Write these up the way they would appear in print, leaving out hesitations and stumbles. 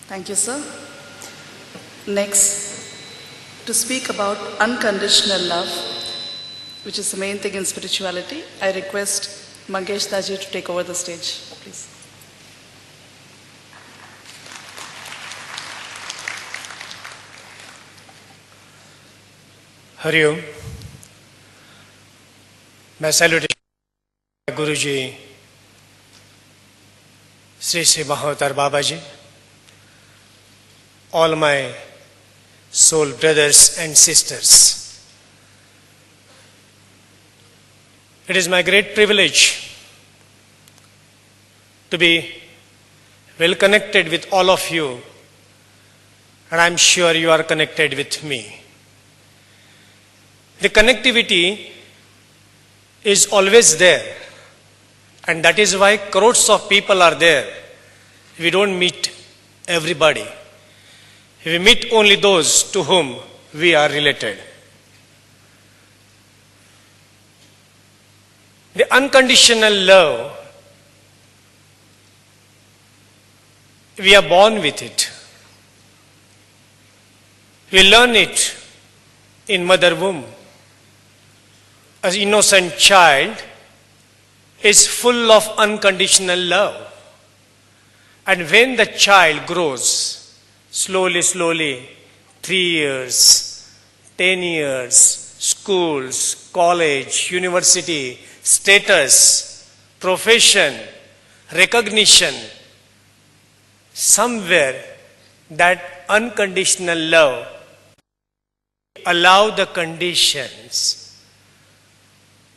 Thank you, sir. Next, to speak about unconditional love, which is the main thing in spirituality, I request Mangesh Daji to take over the stage, please. Hari Om. My salutation to Guruji, Sri Sri Mahavatar Babaji, all my soul brothers and sisters. It is my great privilege to be well connected with all of you, and I am sure you are connected with me. The connectivity is always there, and that is why crores of people are there. We don't meet everybody. We meet only those to whom we are related. The unconditional love, we are born with it. We learn it in mother womb. An innocent child is full of unconditional love. And when the child grows, slowly, 3 years, 10 years, schools, college, university, status, profession, recognition, somewhere that unconditional love allow the conditions.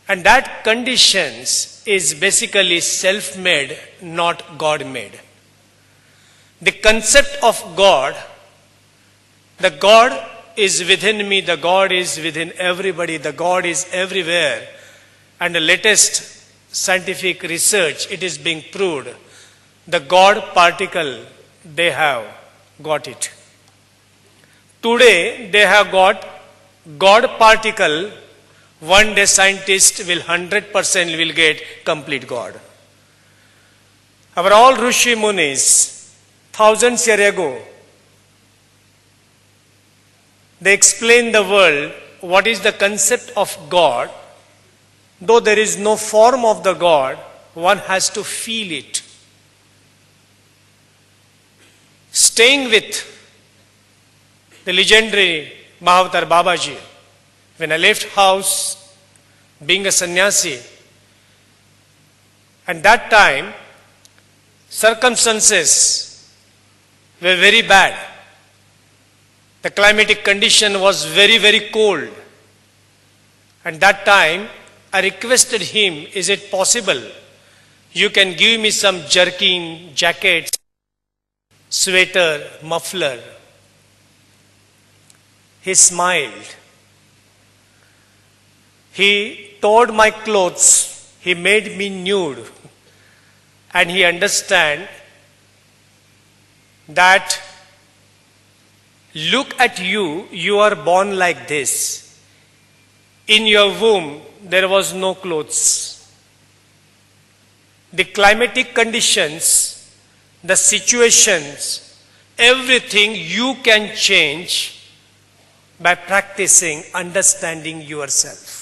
And that conditions is basically self-made, not God-made. The concept of God, the God is within me, the God is within everybody, the God is everywhere. And the latest scientific research, it is being proved, the God particle, they have got it. Today, they have got God particle. One day scientists will 100% will get complete God. Our all Rishi Munis, thousands years ago, they explained the world what is the concept of God. Though there is no form of the God, one has to feel it. Staying with the legendary Mahavatar Babaji, when I left house, being a sannyasi, and that time, circumstances were very bad. The climatic condition was very cold. And that time, I requested him, is it possible you can give me some jerkin, jackets, sweater, muffler? He smiled. He tore my clothes. He made me nude. And he understand that look at you, you are born like this. In your womb, there was no clothes. The climatic conditions, the situations, everything you can change by practicing understanding yourself.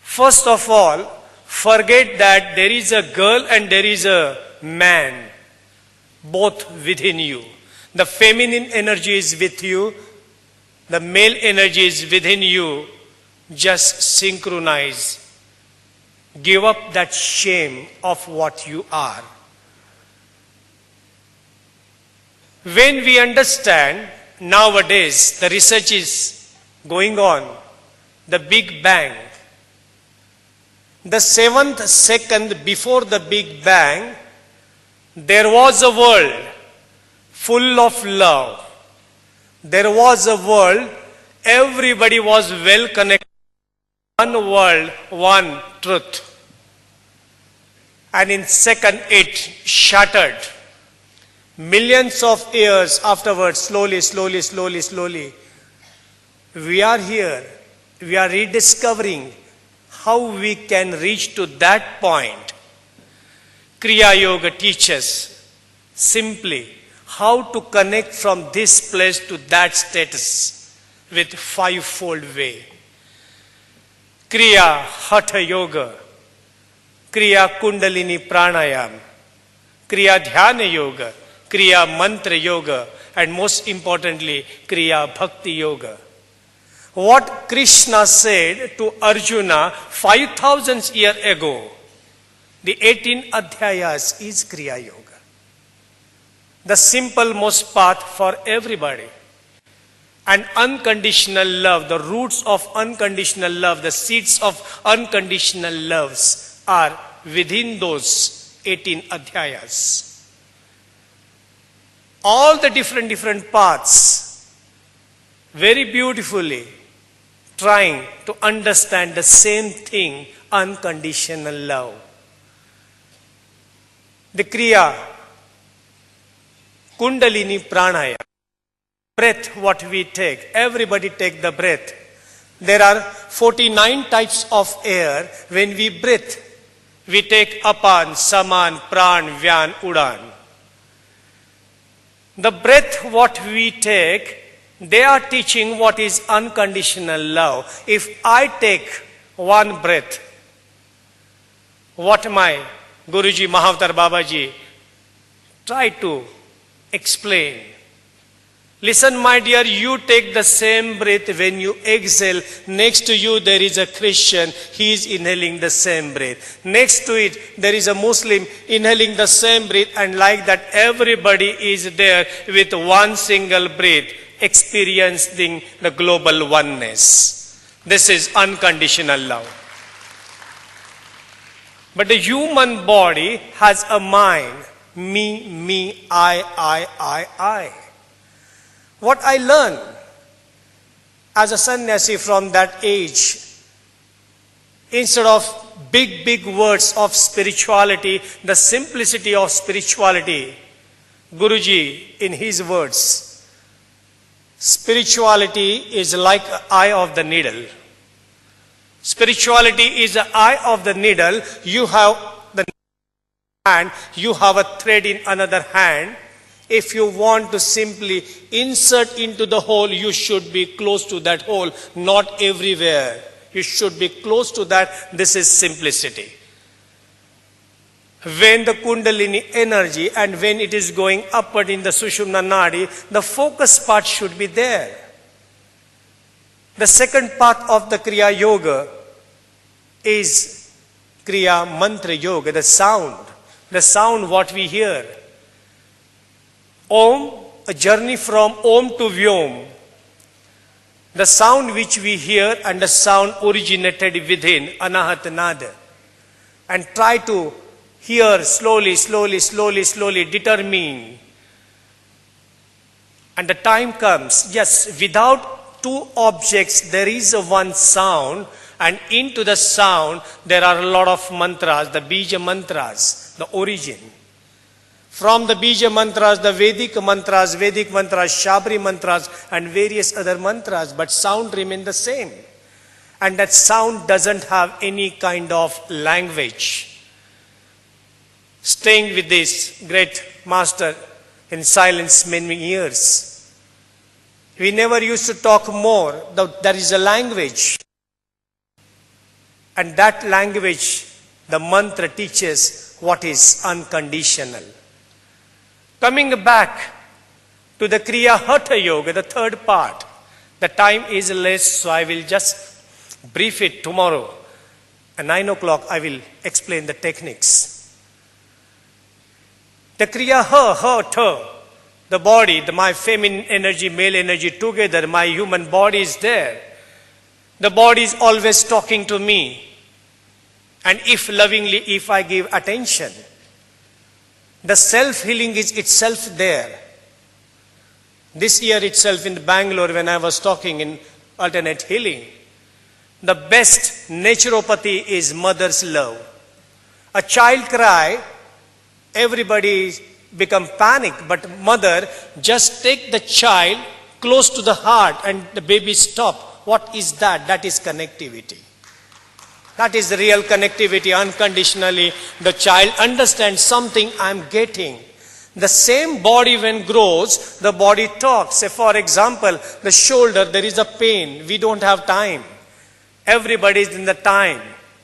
First of all, forget that there is a girl and there is a man, both within you. The feminine energy is with you, the male energy is within you. Just synchronize. Give up that shame of what you are. When we understand, nowadays the research is going on, the Big Bang. The 7th second before the Big Bang, there was a world full of love. There was a world, everybody was well connected. One world, one truth. And in second it shattered. Millions of years afterwards, slowly, we are here. We are rediscovering how we can reach to that point. Kriya Yoga teaches simply how to connect from this place to that status with fivefold way. Kriya Hatha Yoga, Kriya Kundalini Pranayam, Kriya Dhyana Yoga, Kriya Mantra Yoga, and most importantly, Kriya Bhakti Yoga. What Krishna said to Arjuna 5,000 years ago, the 18 Adhyayas is Kriya Yoga. The simple most path for everybody. And unconditional love, the roots of unconditional love, the seeds of unconditional loves are within those 18 Adhyayas. All the different paths, very beautifully trying to understand the same thing, unconditional love. The Kriya Kundalini Pranaya, breath what we take, everybody take the breath. There are 49 types of air. When we breathe, we take Apan, Saman, Pran, Vyan, Udan. The breath what we take, they are teaching what is unconditional love. If I take one breath, what my Guruji Mahavatar Babaji try to explain. Listen, my dear, you take the same breath. When you exhale, next to you there is a Christian, he is inhaling the same breath. Next to it, there is a Muslim inhaling the same breath, and like that, everybody is there with one single breath, experiencing the global oneness. This is unconditional love. But the human body has a mind, me, I. What I learned as a sannyasi from that age, instead of big words of spirituality, the simplicity of spirituality, Guruji, in his words, spirituality is like an eye of the needle. Spirituality is the eye of the needle. You have the hand, you have a thread in another hand. If you want to simply insert into the hole, you should be close to that hole, not everywhere. You should be close to that. This is simplicity. When the Kundalini energy and when it is going upward in the Sushumna Nadi, the focus part should be there. The second part of the Kriya Yoga is Kriya Mantra Yoga, the sound what we hear. Om, a journey from Om to Vyom. The sound which we hear and the sound originated within, Anahat Nada. And try to hear slowly, determine. And the time comes, yes, without two objects, there is a one sound, and into the sound, there are a lot of mantras, the Bija mantras, the origin. From the Bija mantras, the Vedic mantras, Shabri mantras, and various other mantras, but sound remain the same. And that sound doesn't have any kind of language. Staying with this great master in silence many years, we never used to talk more. There is a language. And that language, the mantra teaches what is unconditional. Coming back to the Kriya Hatha Yoga, the third part. The time is less, so I will just brief it tomorrow. At 9 o'clock, I will explain the techniques. The Kriya Hatha, the body, my feminine energy, male energy together, my human body is there. The body is always talking to me. And if lovingly, if I give attention, the self-healing is itself there. This year itself in Bangalore, when I was talking in alternate healing, the best naturopathy is mother's love. A child cry, everybody become panic, but mother just take the child close to the heart and the baby stop. What is that? That is connectivity. That is the real connectivity, unconditionally. The child understands something I'm getting. The same body when grows, the body talks. Say for example, the shoulder, there is a pain. We don't have time. Everybody is in the time.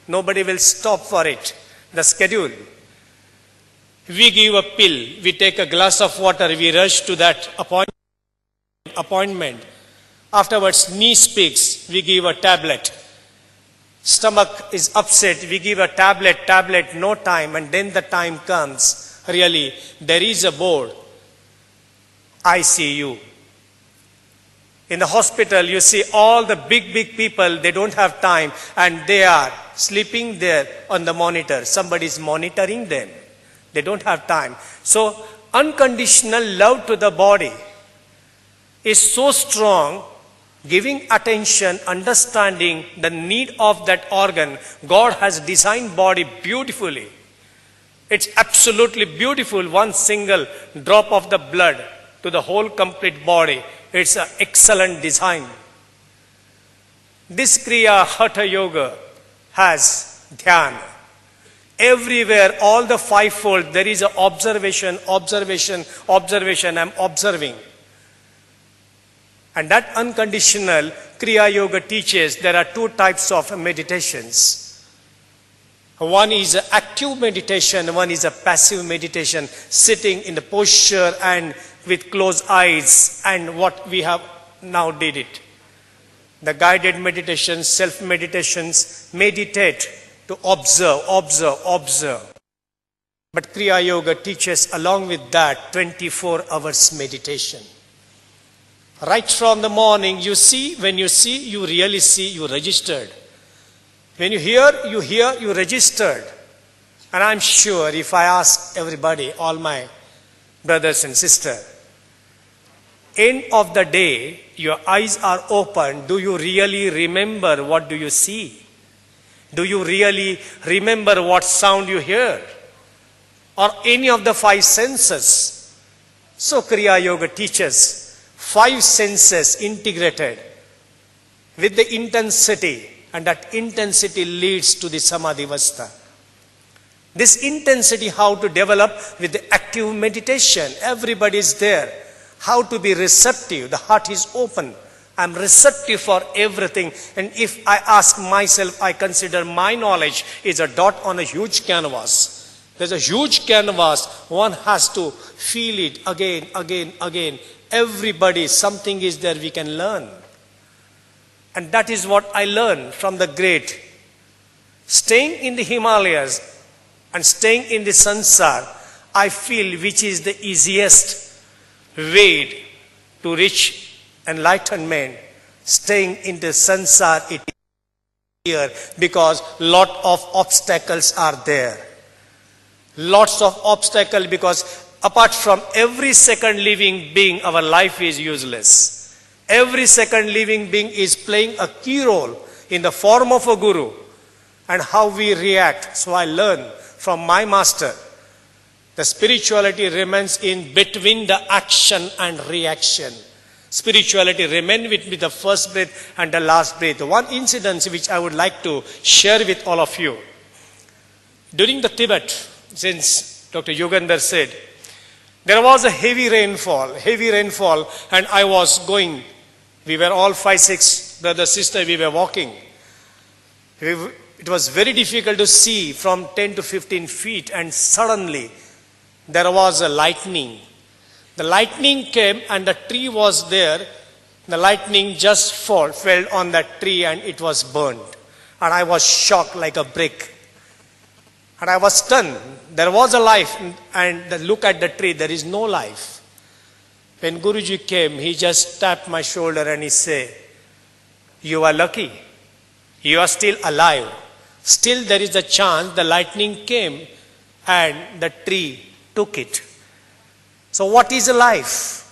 Nobody will stop for it. The schedule. We give a pill. We take a glass of water. We rush to that appointment. Afterwards, knee speaks. We give a tablet. Stomach is upset. We give a tablet, no time. And then the time comes. Really, there is a board. ICU. In the hospital, you see all the big people, they don't have time and they are sleeping there on the monitor. Somebody is monitoring them. They don't have time. So, unconditional love to the body is so strong, giving attention, understanding the need of that organ. God has designed body beautifully. It's absolutely beautiful, one single drop of the blood to the whole complete body. It's an excellent design. This Kriya Hatha Yoga has dhyana. Everywhere, all the fivefold, there is an observation, I'm observing. And that unconditional Kriya Yoga teaches there are two types of meditations. One is an active meditation, one is a passive meditation, sitting in the posture and with closed eyes, and what we have now did it. The guided meditations, self-meditations, meditate to observe. But Kriya Yoga teaches along with that 24 hours meditation. Right from the morning, you see, when you see, you really see, you registered. When you hear, you registered. And I'm sure if I ask everybody, all my brothers and sisters, end of the day, your eyes are open. Do you really remember what do you see? Do you really remember what sound you hear? Or any of the five senses? So Kriya Yoga teaches 5 senses integrated with the intensity. And that intensity leads to the Samadhi Avastha. This intensity, how to develop with the active meditation. Everybody is there. How to be receptive. The heart is open. I'm receptive for everything. And if I ask myself, I consider my knowledge is a dot on a huge canvas. There's a huge canvas. One has to feel it again. Everybody, something is there we can learn. And that is what I learned from the great. Staying in the Himalayas and staying in the sansar, I feel which is the easiest way to reach enlightenment. Staying in the sansar, it is here because lot of obstacles are there. Lots of obstacles because apart from every second living being, our life is useless. Every second living being is playing a key role in the form of a guru and how we react. So I learn from my master. The spirituality remains in between the action and reaction. Spirituality remains with the first breath and the last breath. One incident which I would like to share with all of you. During the Tibet, since Dr. Yogendra said, there was a heavy rainfall, and I was going. We were all 5, 6 brothers, sisters, we were walking. It was very difficult to see from 10 to 15 feet, and suddenly there was a lightning. The lightning came and the tree was there. The lightning just fell on that tree and it was burned. And I was shocked like a brick. And I was stunned. There was a life, and look at the tree, there is no life. When Guruji came, he just tapped my shoulder and he said, you are lucky. You are still alive. Still there is a chance the lightning came and the tree took it. So what is a life?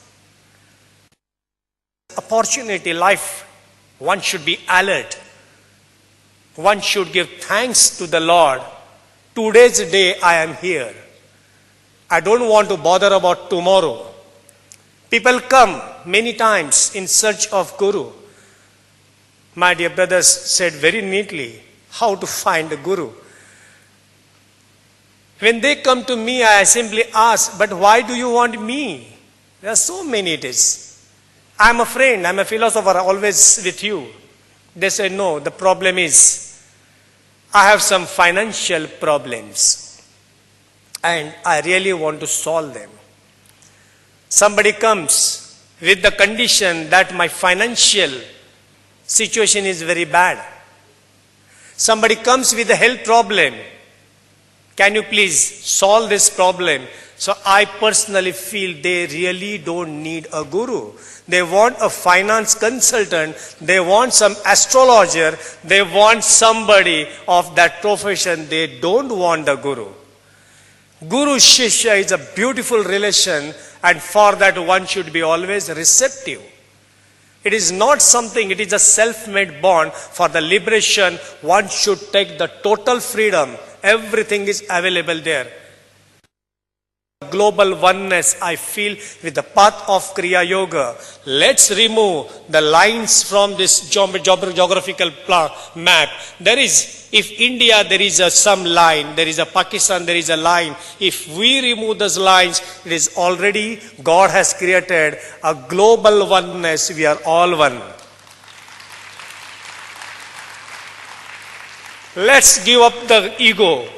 Opportunity, life. One should be alert. One should give thanks to the Lord. Today's day I am here. I don't want to bother about tomorrow. People come many times in search of Guru. My dear brothers said very neatly how to find a Guru. When they come to me, I simply ask, but why do you want me? There are so many it is. I'm a friend, I'm a philosopher, always with you. They say, no, the problem is, I have some financial problems and I really want to solve them. Somebody comes with the condition that my financial situation is very bad. Somebody comes with a health problem. Can you please solve this problem? So I personally feel they really don't need a guru. They want a finance consultant. They want some astrologer. They want somebody of that profession. They don't want a guru. Guru-Shishya is a beautiful relation, and for that one should be always receptive. It is not something, it is a self-made bond. For the liberation, one should take the total freedom. Everything is available there. Global oneness, I feel, with the path of Kriya Yoga. Let's remove the lines from this geographical map. There is, if India, there is some line, there is a Pakistan, there is a line. If we remove those lines, it is already, God has created a global oneness. We are all one. Let's give up the ego.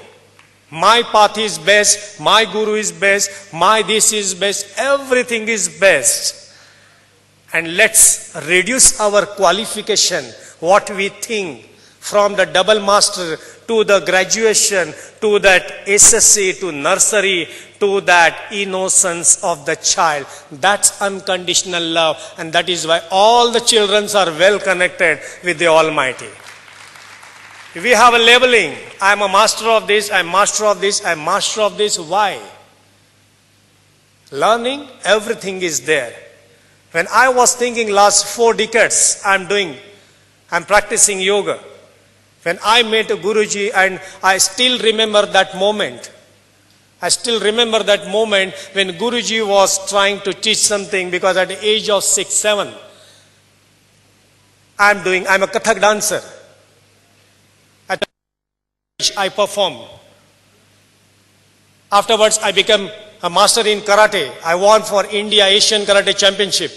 My path is best, my guru is best, my this is best, everything is best. And let's reduce our qualification, what we think, from the double master to the graduation, to that SSC, to nursery, to that innocence of the child. That's unconditional love, and that is why all the children are well connected with the Almighty. We have a labeling. I am a master of this, I am master of this, I am master of this. Why? Learning, everything is there. When I was thinking last 4 decades, I'm practicing yoga. When I met Guruji, and I still remember that moment. I still remember that moment when Guruji was trying to teach something, because at the age of 6, 7, I'm a Kathak dancer. I performed. Afterwards, I became a master in karate. I won for India Asian Karate Championship.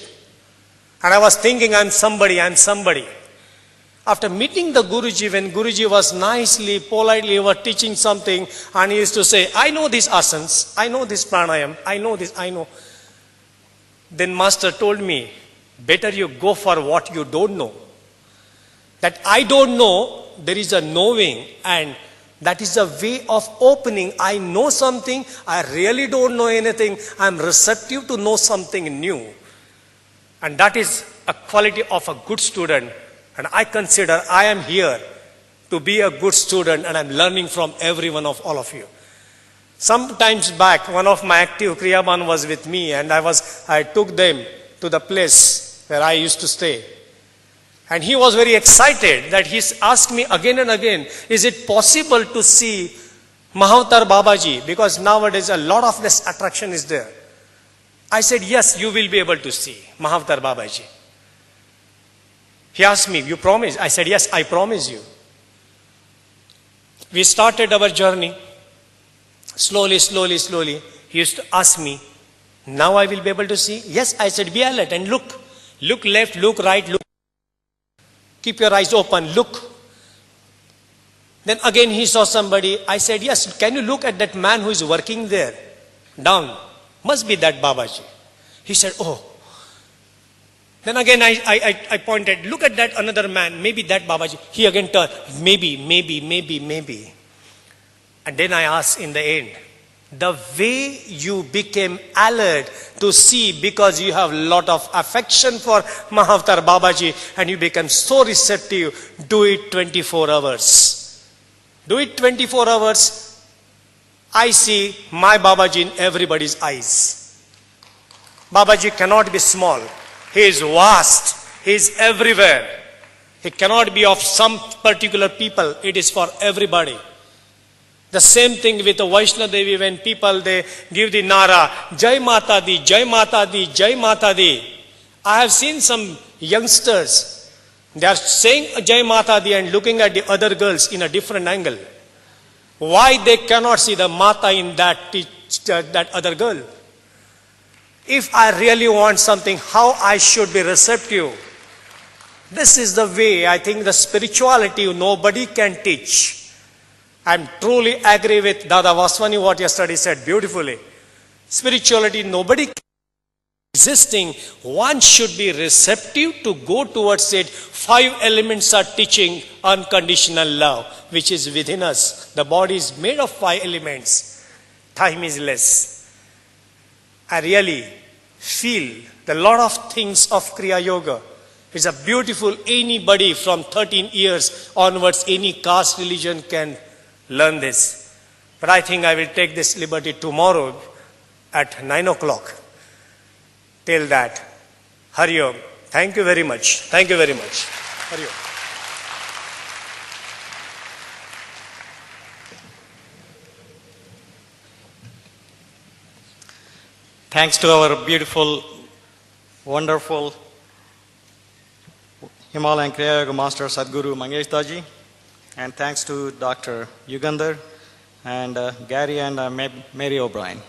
And I was thinking, I'm somebody. After meeting the Guruji, when Guruji was nicely, politely was teaching something, and he used to say, I know these asanas, I know this pranayam, I know. Then Master told me, better you go for what you don't know. That I don't know, there is a knowing, and that is a way of opening. I know something, I really don't know anything, I am receptive to know something new. And that is a quality of a good student. And I consider I am here to be a good student, and I am learning from every one of all of you. Sometimes back, one of my active Kriyaban was with me, and I took them to the place where I used to stay. And he was very excited that he asked me again and again, is it possible to see Mahavatar Babaji? Because nowadays a lot of this attraction is there. I said, yes, you will be able to see Mahavatar Babaji. He asked me, you promise? I said, yes, I promise you. We started our journey. Slowly. He used to ask me, now I will be able to see? Yes, I said, be alert and look. Look left, look right, look. Keep your eyes open, look. Then again he saw somebody. I said, yes, can you look at that man who is working there? Down. Must be that Babaji. He said, oh. Then again I pointed, look at that another man, maybe that Babaji. He again turned, maybe. And then I asked in the end, the way you became alert to see because you have a lot of affection for Mahavatar Babaji and you become so receptive, do it 24 hours. Do it 24 hours. I see my Babaji in everybody's eyes. Babaji cannot be small. He is vast. He is everywhere. He cannot be of some particular people. It is for everybody. The same thing with the Vaishnava Devi, when people, they give the Nara, Jai Mata Di, Jai Mata Di, Jai Mata Di. I have seen some youngsters, they are saying Jai Mata Di and looking at the other girls in a different angle. why they cannot see the Mata in that other girl. If I really want something, how I should be receptive. This is the way I think the spirituality nobody can teach. I truly agree with Dada Vaswani what yesterday said beautifully. Spirituality nobody can existing. One should be receptive to go towards it. 5 elements are teaching unconditional love, which is within us. The body is made of 5 elements. Time is less. I really feel the lot of things of Kriya Yoga. It's a beautiful, anybody from 13 years onwards, any caste, religion can learn this. But I think I will take this liberty tomorrow at 9 o'clock. Till that, Hari Om. Thank you very much. Thank you very much. Hari Om. Thanks to our beautiful, wonderful Himalayan Kriya Yoga Master Sadhguru Mangesh Daji, and thanks to Dr. Yugandhar and Gary and Mary O'Brien.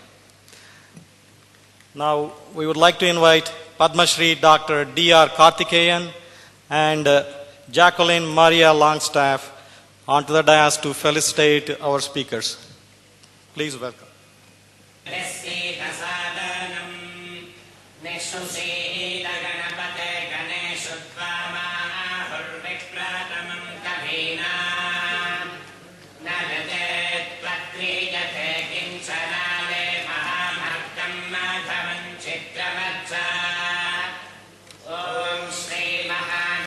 Now we would like to invite Padma Shri Dr. D.R. Karthikeyan and Jacqueline Maria Longstaff onto the dais to felicitate our speakers. Please welcome.